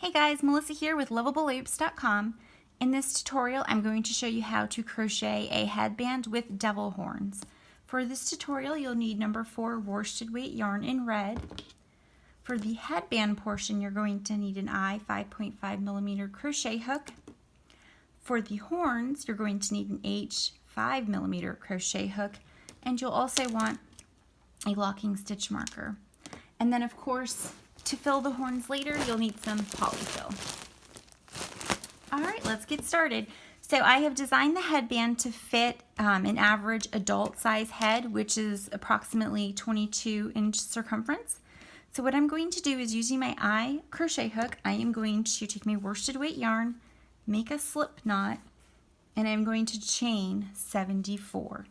Hey guys, Melissa here with LovableLoops.com. In this tutorial, I'm going to show you how to crochet a headband with devil horns. For this tutorial, you'll need number 4 worsted weight yarn in red. For the headband portion, you're going to need an I 5.5mm crochet hook. For the horns, you're going to need an H 5mm crochet hook, and you'll also want a locking stitch marker. And then, of course, to fill the horns later, you'll need some polyfill. All right, let's get started. So I have designed the headband to fit an average adult size head, which is approximately 22-inch circumference. So what I'm going to do is, using my I crochet hook, I am going to take my worsted weight yarn, make a slip knot, and I'm going to chain 74.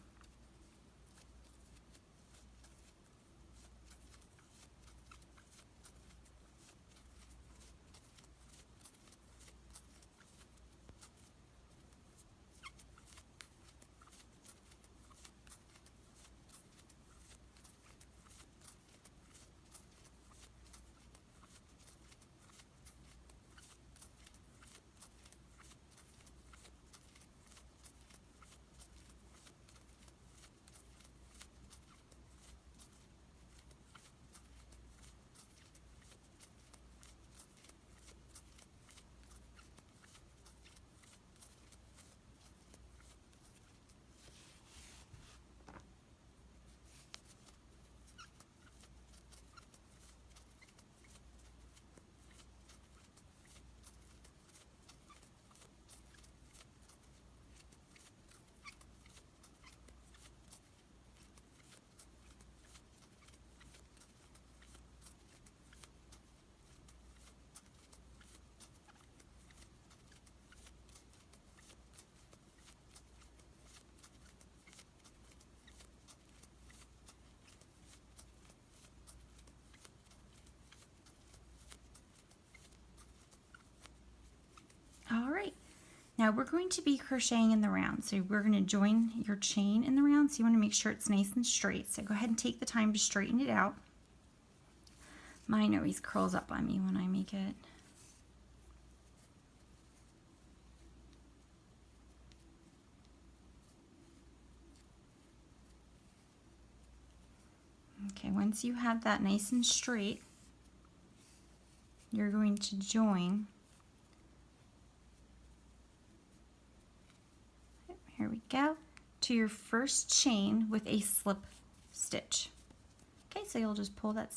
All right, now we're going to be crocheting in the round. So we're going to join your chain in the round, so you want to make sure it's nice and straight. So go ahead and take the time to straighten it out. Mine always curls up on me when I make it. Okay, once you have that nice and straight, you're going to join. Here we go, to your first chain with a slip stitch. Okay, so you'll just pull that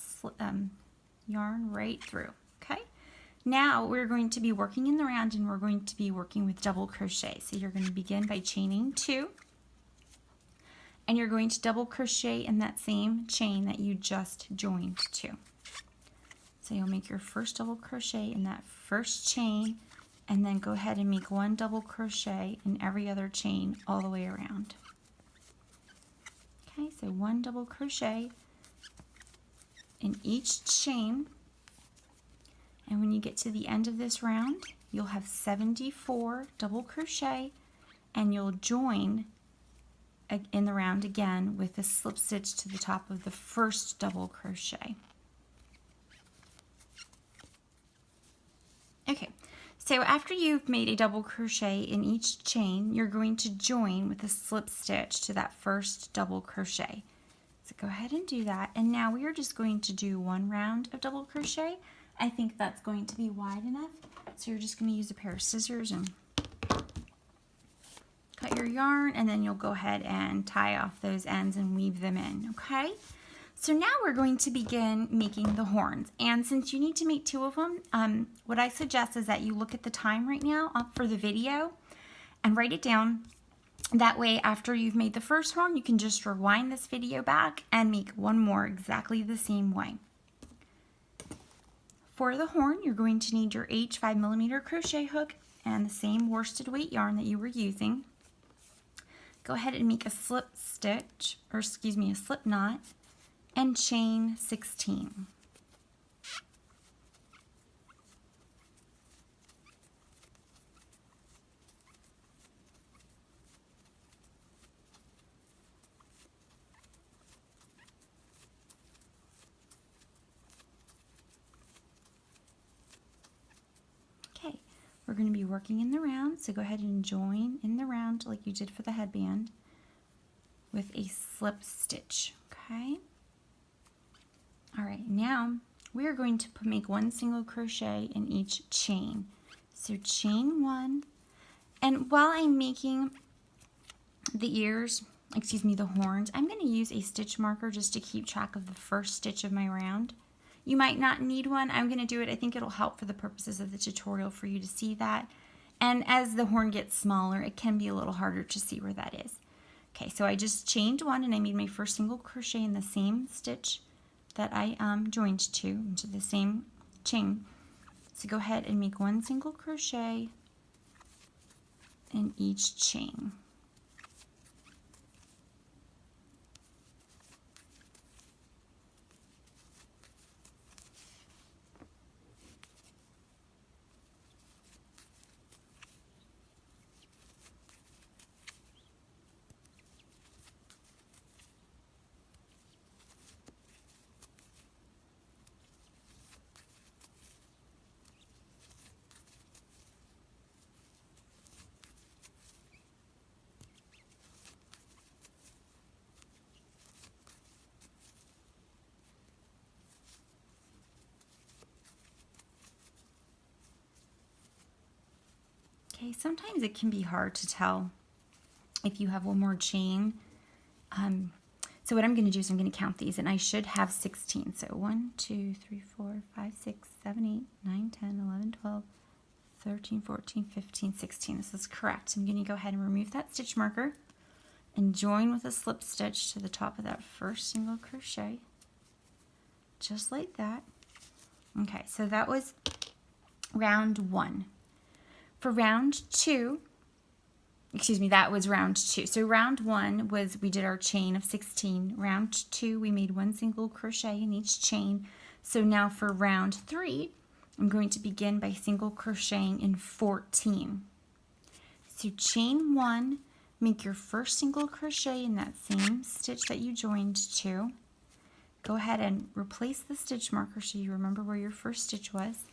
yarn right through. Okay, now we're going to be working in the round, and we're going to be working with double crochet. So you're going to begin by chaining 2, and you're going to double crochet in that same chain that you just joined to. So you'll make your first double crochet in that first chain, and then go ahead and make 1 double crochet in every other chain all the way around. Okay, so 1 double crochet in each chain, and when you get to the end of this round, you'll have 74 double crochet, and you'll join in the round again with a slip stitch to the top of the first double crochet. Okay, so after you've made a double crochet in each chain, you're going to join with a slip stitch to that first double crochet. So go ahead and do that, and now we are just going to do 1 round of double crochet. I think that's going to be wide enough, so you're just going to use a pair of scissors and cut your yarn, and then you'll go ahead and tie off those ends and weave them in. Okay, so now we're going to begin making the horns, and since you need to make 2 of them, what I suggest is that you look at the time right now for the video and write it down. That way, after you've made the first horn, you can just rewind this video back and make 1 more exactly the same way. For the horn, you're going to need your H 5mm crochet hook and the same worsted weight yarn that you were using. Go ahead and make a slip stitch, or excuse me, a slip knot, and chain 16. we're going to be working in the round, so go ahead and join in the round like you did for the headband with a slip stitch, okay? All right, now we are going to make one single crochet in each chain. So chain one, and while I'm making the ears, the horns, I'm going to use a stitch marker just to keep track of the first stitch of my round. You might not need one. I'm going to do it. I think it'll help for the purposes of the tutorial for you to see that. And as the horn gets smaller, it can be a little harder to see where that is. Okay, so I just chained one and I made my first single crochet in the same stitch that I joined to into the same chain. So go ahead and make one single crochet in each chain. Okay, sometimes it can be hard to tell if you have one more chain. So what I'm going to do is I'm going to count these, and I should have 16. So 1, 2, 3, 4, 5, 6, 7, 8, 9, 10, 11, 12, 13, 14, 15, 16. This is correct. I'm going to go ahead and remove that stitch marker and join with a slip stitch to the top of that first single crochet. Just like that. Okay, so that was round 1. For round 2, that was round 2. So round 1 was, we did our chain of 16. Round 2, we made one single crochet in each chain. So now for round 3, I'm going to begin by single crocheting in 14. So chain 1, make your first single crochet in that same stitch that you joined to. Go ahead and replace the stitch marker so you remember where your first stitch was.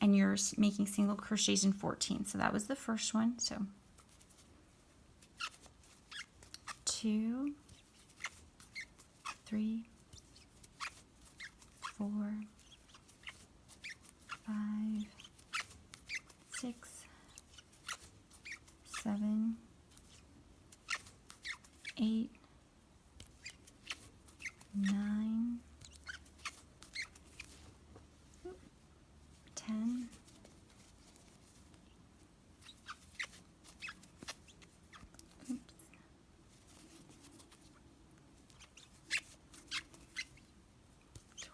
And you're making single crochets in 14. So that was the first one. So 2, 3, 4, 5, 6, 7, 8, 9, 10,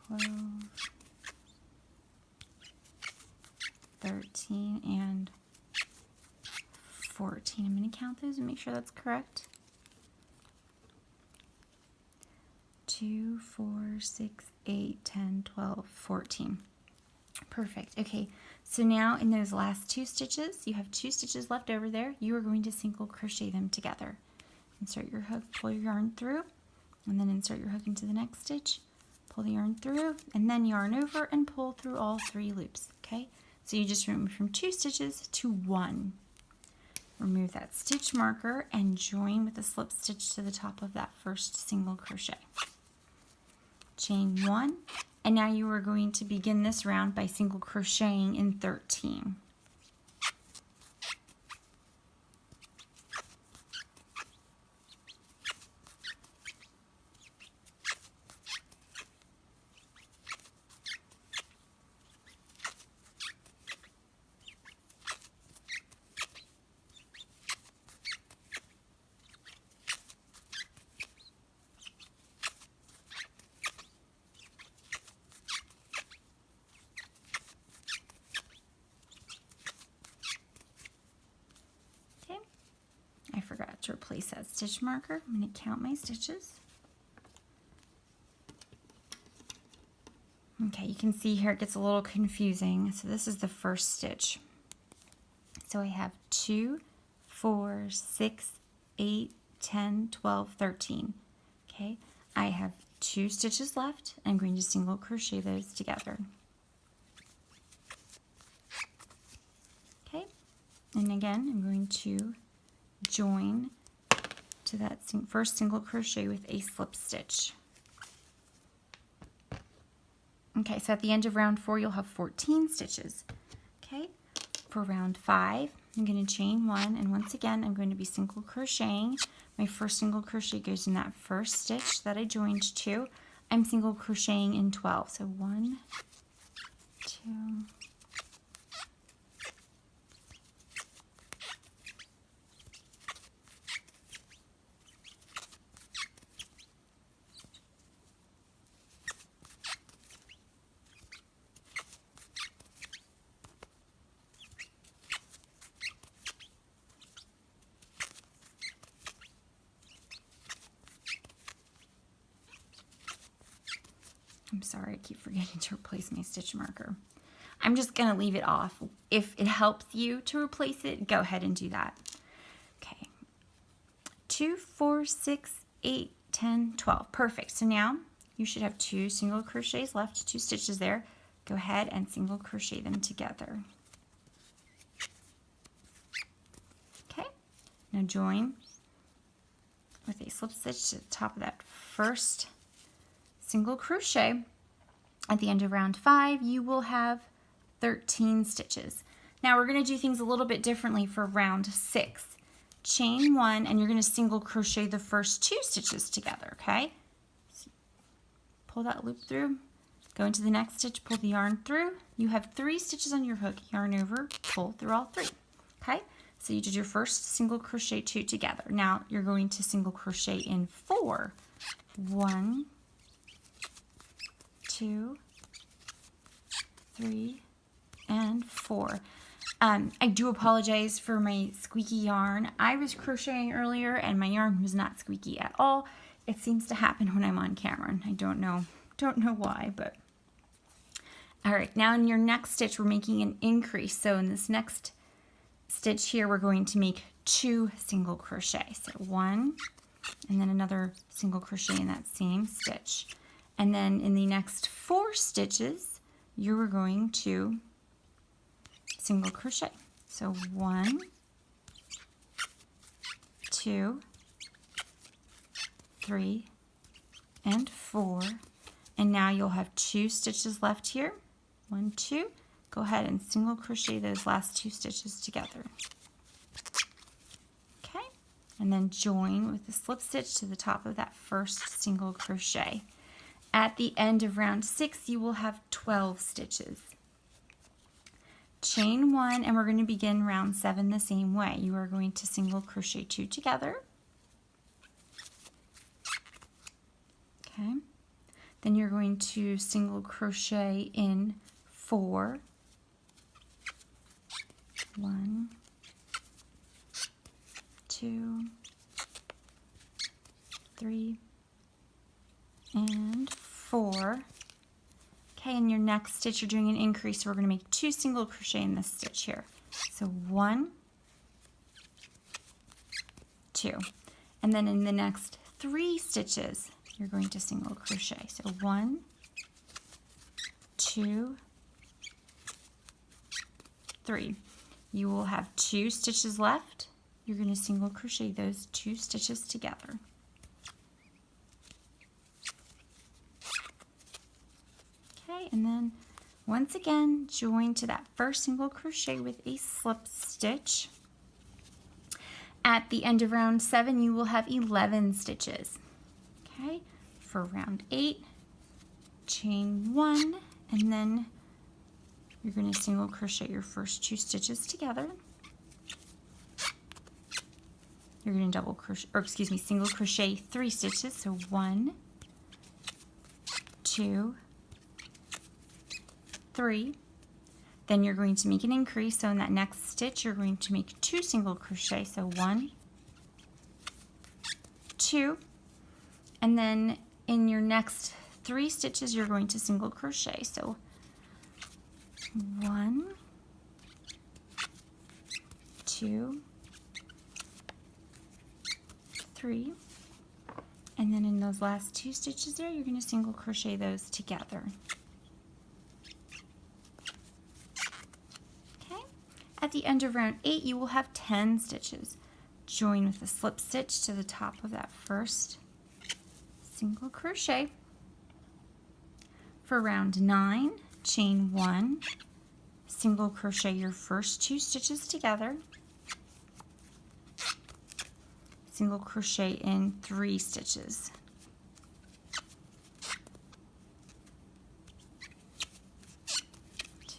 12, 13, and 14. I'm going to count those and make sure that's correct. 2, 4, 6, 8, 10, 12, 14. Perfect. Okay, so now in those last 2 stitches, you have 2 stitches left over there. You are going to single crochet them together. Insert your hook, pull your yarn through, and then insert your hook into the next stitch, pull the yarn through, and then yarn over and pull through all 3 loops. Okay, so you just went from 2 stitches to 1. Remove that stitch marker and join with a slip stitch to the top of that first single crochet. Chain 1, and now you are going to begin this round by single crocheting in 13. I forgot to replace that stitch marker. I'm going to count my stitches. Okay, you can see here it gets a little confusing. So this is the first stitch. So I have 2, 4, 6, 8, 10, 12, 13. Okay, I have 2 stitches left. I'm going to single crochet those together. Okay, And again, I'm going to join to that first single crochet with a slip stitch. Okay, so at the end of round 4, you'll have 14 stitches. Okay, for round 5, I'm going to chain 1, and once again, I'm going to be single crocheting. My first single crochet goes in that first stitch that I joined to. I'm single crocheting in 12. So 1, 2, I'm sorry, I keep forgetting to replace my stitch marker. I'm just going to leave it off. If it helps you to replace it, go ahead and do that. Okay. 2, 4, 6, 8, 10, 12. Perfect. So now you should have 2 single crochets left, 2 stitches there. Go ahead and single crochet them together. Okay. Now join with a slip stitch to the top of that first single crochet. At the end of round 5, you will have 13 stitches. Now we're going to do things a little bit differently for round 6. Chain 1, and you're going to single crochet the first 2 stitches together, okay? So pull that loop through, go into the next stitch, pull the yarn through. You have 3 stitches on your hook, yarn over, pull through all 3, okay? So you did your first single crochet 2 together. Now you're going to single crochet in 4. 1, 2, 3, and 4. I do apologize for my squeaky yarn. I was crocheting earlier and my yarn was not squeaky at all. It seems to happen when I'm on camera, and I don't know why, but all right. Now in your next stitch, we're making an increase. So in this next stitch here, we're going to make 2 single crochet. So 1, and then another single crochet in that same stitch. And then in the next 4 stitches, you are going to single crochet. So 1, 2, 3, and 4. And now you'll have 2 stitches left here. 1, 2. Go ahead and single crochet those last 2 stitches together. Okay, and then join with the slip stitch to the top of that first single crochet. At the end of round 6, you will have 12 stitches. Chain 1, and we're going to begin round 7 the same way. You are going to single crochet 2 together. Okay. Then you're going to single crochet in 4. 1, 2, 3, and 4. Okay, in your next stitch, you're doing an increase, so we're going to make 2 single crochet in this stitch here. So 1, 2. And then in the next 3 stitches, you're going to single crochet. So 1, 2, 3. You will have 2 stitches left. You're going to single crochet those 2 stitches together. Okay, and then once again, join to that first single crochet with a slip stitch. At the end of round 7, you will have 11 stitches. Okay, for round 8, chain 1, and then you're going to single crochet your first 2 stitches together. You're going to double crochet, or excuse me, single crochet 3 stitches. So 1, 2, 3. Then you're going to make an increase. So in that next stitch, you're going to make 2 single crochet. So 1, 2, and then in your next 3 stitches, you're going to single crochet. So 1, 2, 3, and then in those last 2 stitches there, you're going to single crochet those together. Okay, at At the end of round 8, you will have 10 stitches. Join with a slip stitch to the top of that first single crochet. For round 9, chain 1, single crochet your first 2 stitches together, single crochet in 3 stitches.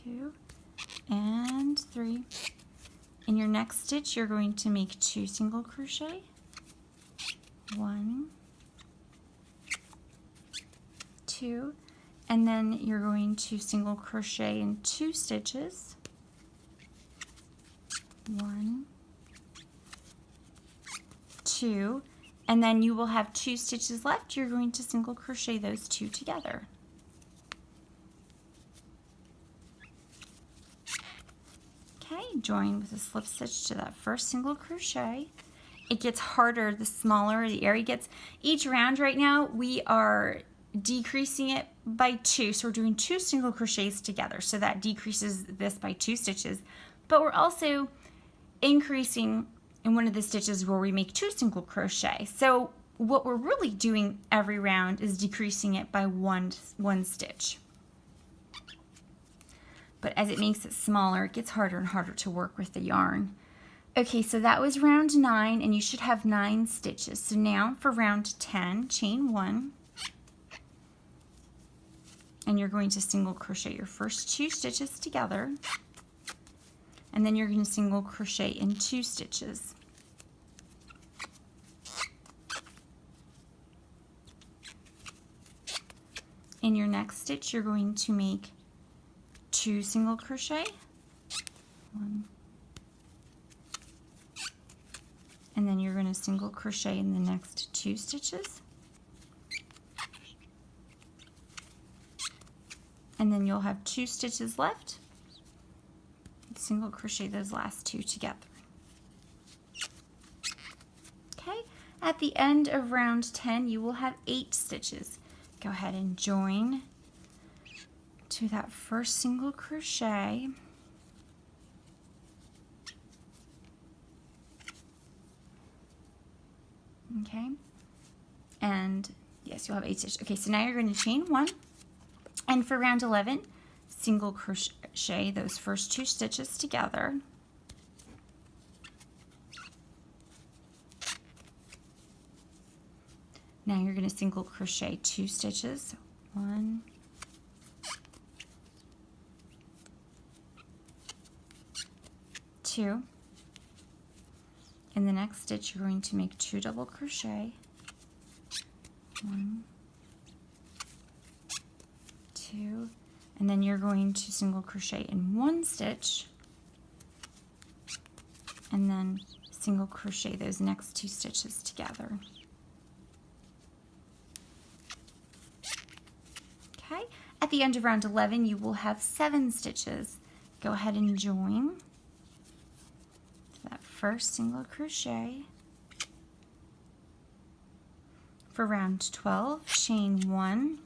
2 and 3. In your next stitch, you're going to make 2 single crochet, 1, 2, and then you're going to single crochet in 2 stitches, 1, 2, and then you will have 2 stitches left. You're going to single crochet those 2 together. Join with a slip stitch to that first single crochet. It gets harder the smaller the area gets. Each round right now we are decreasing it by 2, so we're doing 2 single crochets together, so that decreases this by 2 stitches, but we're also increasing in one of the stitches where we make 2 single crochet. So what we're really doing every round is decreasing it by one stitch. But as it makes it smaller, it gets harder and harder to work with the yarn. Okay, so that was round 9, and you should have 9 stitches. So now for round 10, chain 1, and you're going to single crochet your first 2 stitches together, and then you're going to single crochet in 2 stitches. In your next stitch, you're going to make 2 single crochet, 1, and then you're going to single crochet in the next 2 stitches, and then you'll have 2 stitches left. Single crochet those last 2 together. Okay, at the end of round 10 you will have 8 stitches. Go ahead and join to that first single crochet, okay, and yes, you'll have 8 stitches. Okay, so now you're going to chain 1, and for round 11, single crochet those first 2 stitches together, now you're going to single crochet 2 stitches, 1, 2. In the next stitch, you're going to make 2 double crochet, 1, 2, and then you're going to single crochet in 1 stitch, and then single crochet those next 2 stitches together. Okay, at the end of round 11, you will have 7 stitches. Go ahead and join that first single crochet. For round 12, chain 1,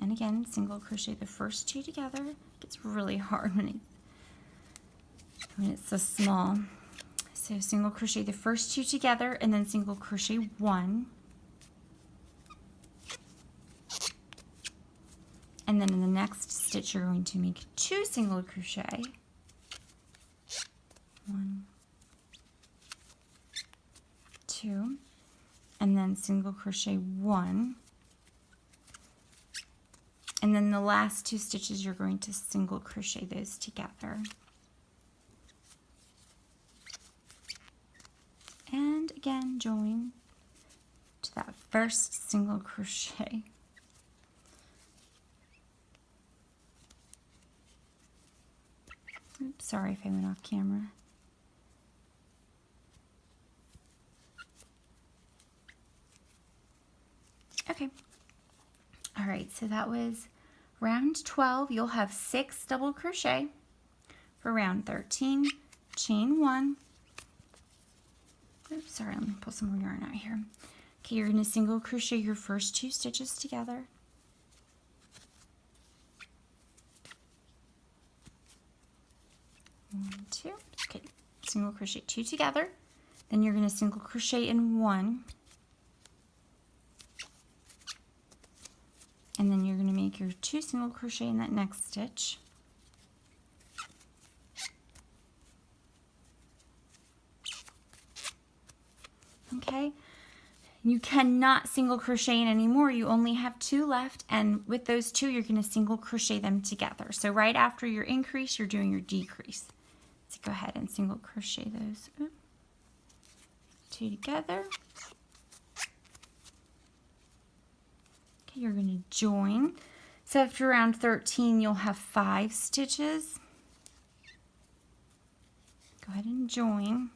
and again single crochet the first 2 together. It gets really hard when it's so small. So single crochet the first 2 together, and then single crochet 1, and then in the next stitch you're going to make 2 single crochet, 1, 2, and then single crochet 1, and then the last 2 stitches you're going to single crochet those together. And again, join to that first single crochet. Oops, sorry if I went off camera. Okay. All right, so that was round 12. You'll have 6 double crochet. For round 13, chain 1. Oops, sorry, I'm gonna pull some more yarn out here. Okay, you're gonna single crochet your first 2 stitches together. 1, 2. Okay, single crochet 2 together. Then you're going to single crochet in 1. And then you're going to make your 2 single crochet in that next stitch. Okay, you cannot single crochet in anymore. You only have 2 left, and with those 2 you're going to single crochet them together. So right after your increase, you're doing your decrease. So go ahead and single crochet those 2 together. Okay, you're going to join. So after round 13, you'll have 5 stitches. Go ahead and join.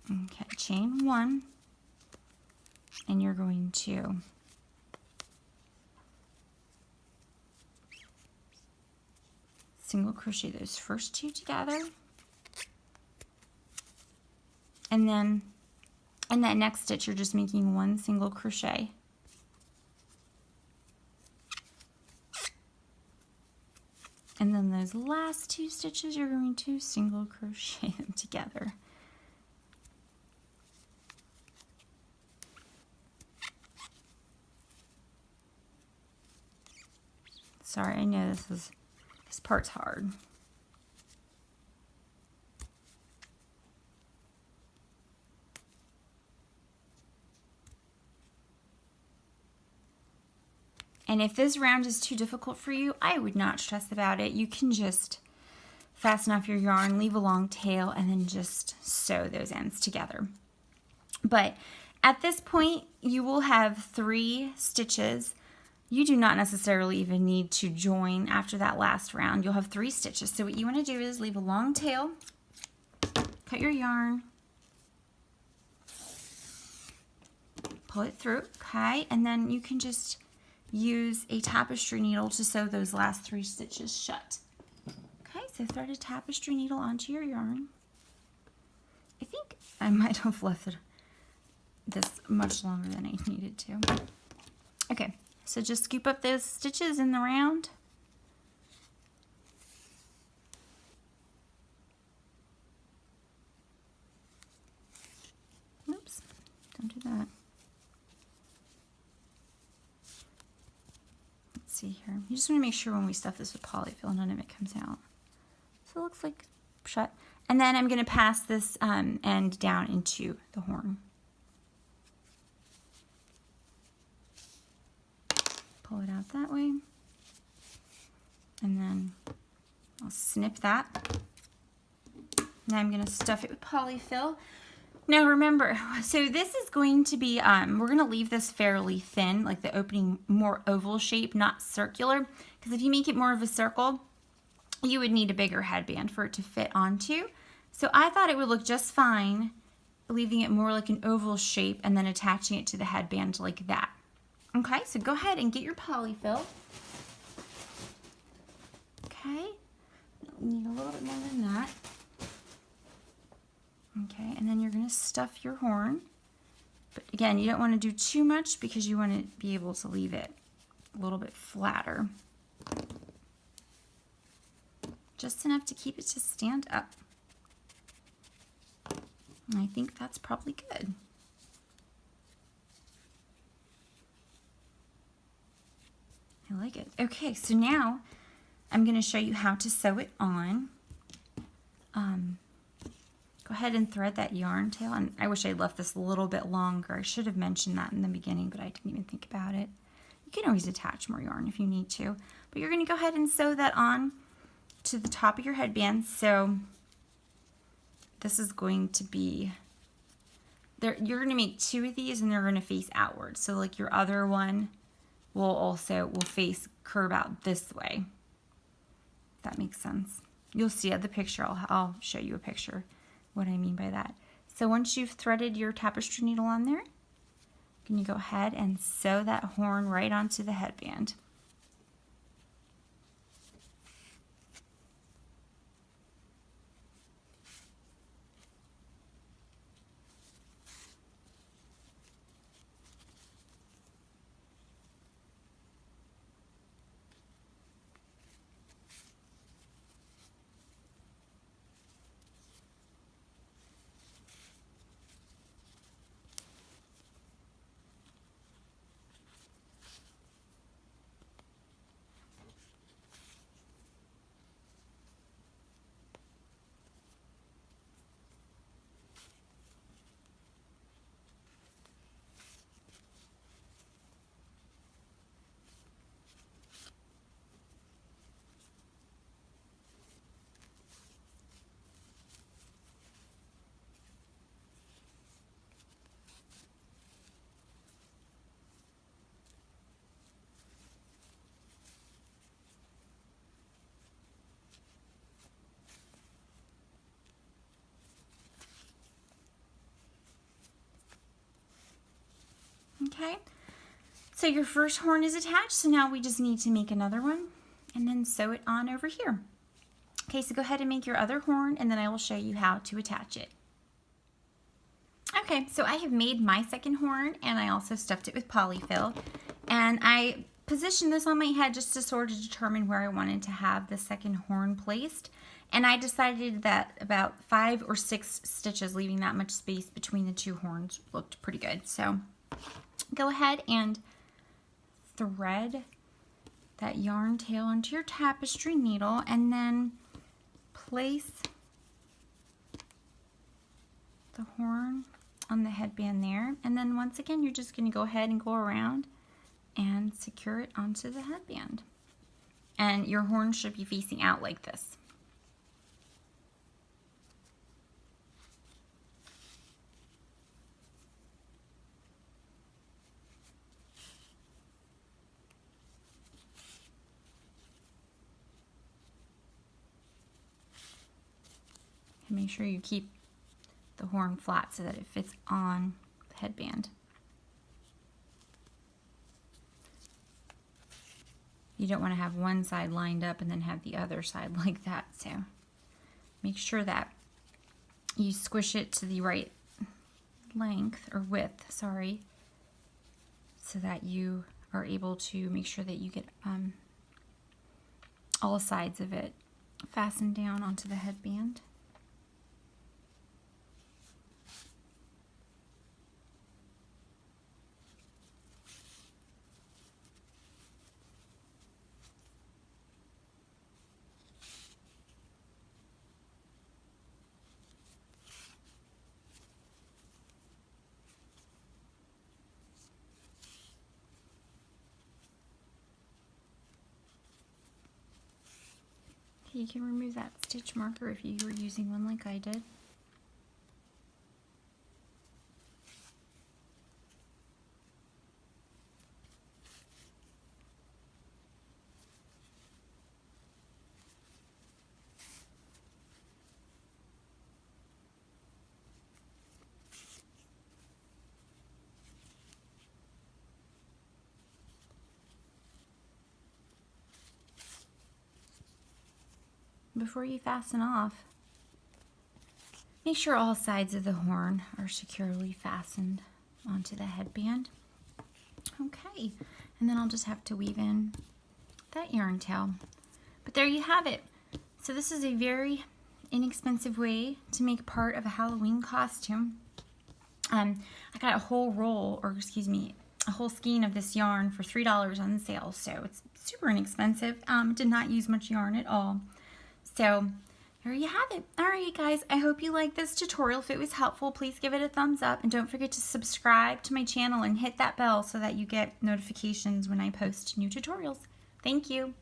Okay, chain 1, and you're going to single crochet those first 2 together, and then in that next stitch you're just making 1 single crochet. And then those last 2 stitches you're going to single crochet them together. Sorry, I know this part's hard. And if this round is too difficult for you, I would not stress about it. You can just fasten off your yarn, leave a long tail, and then just sew those ends together. But at this point, you will have 3 stitches. You do not necessarily even need to join after that last round. You'll have 3 stitches. So what you want to do is leave a long tail, cut your yarn, pull it through, okay? And then you can just use a tapestry needle to sew those last 3 stitches shut. Okay, so thread a tapestry needle onto your yarn. I think I might have left this much longer than I needed to. Okay. So just scoop up those stitches in the round. Oops, don't do that. Let's see here. You just want to make sure when we stuff this with polyfill, none of it comes out. So it looks like shut. And then I'm going to pass this end down into the horn. Pull it out that way, and then I'll snip that. Now I'm going to stuff it with polyfill. Now remember, so this is going to be, we're going to leave this fairly thin, like the opening more oval shape, not circular, because if you make it more of a circle, you would need a bigger headband for it to fit onto. So I thought it would look just fine, leaving it more like an oval shape and then attaching it to the headband like that. Okay, so go ahead and get your polyfill. Okay, need a little bit more than that. Okay, and then you're going to stuff your horn. But again, you don't want to do too much because you want to be able to leave it a little bit flatter. Just enough to keep it to stand up. And I think that's probably good. I like it. Okay, so now I'm going to show you how to sew it on. Go ahead and thread that yarn tail. And I wish I'd left this a little bit longer. I should have mentioned that in the beginning, but I didn't even think about it. You can always attach more yarn if you need to. But you're going to go ahead and sew that on to the top of your headband. So this is going to be, you're going to make 2 of these and they're going to face outward. So like your other one will face curve out this way. If that makes sense. You'll see at the picture. I'll show you a picture what I mean by that. So once you've threaded your tapestry needle on there, you can go ahead and sew that horn right onto the headband. Okay, so your first horn is attached, so now we just need to make another one and then sew it on over here. Okay, so go ahead and make your other horn and then I will show you how to attach it. Okay, so I have made my second horn and I also stuffed it with polyfill, and I positioned this on my head just to sort of determine where I wanted to have the second horn placed, and I decided that about 5 or 6 stitches, leaving that much space between the two horns, looked pretty good. So go ahead and thread that yarn tail onto your tapestry needle and then place the horn on the headband there, and then once again you're just going to go ahead and go around and secure it onto the headband, and your horn should be facing out like this. And make sure you keep the horn flat so that it fits on the headband. You don't want to have one side lined up and then have the other side like that. So make sure that you squish it to the right length or width, sorry, so that you are able to make sure that you get all sides of it fastened down onto the headband. You can remove that stitch marker if you were using one like I did. Before you fasten off, make sure all sides of the horn are securely fastened onto the headband. Okay, and then I'll just have to weave in that yarn tail. But there you have it. So this is a very inexpensive way to make part of a Halloween costume. I got a whole roll, or excuse me, a whole skein of this yarn for $3 on sale, so it's super inexpensive. Did not use much yarn at all. So there you have it. Alright guys, I hope you liked this tutorial. If it was helpful, please give it a thumbs up and don't forget to subscribe to my channel and hit that bell so that you get notifications when I post new tutorials. Thank you.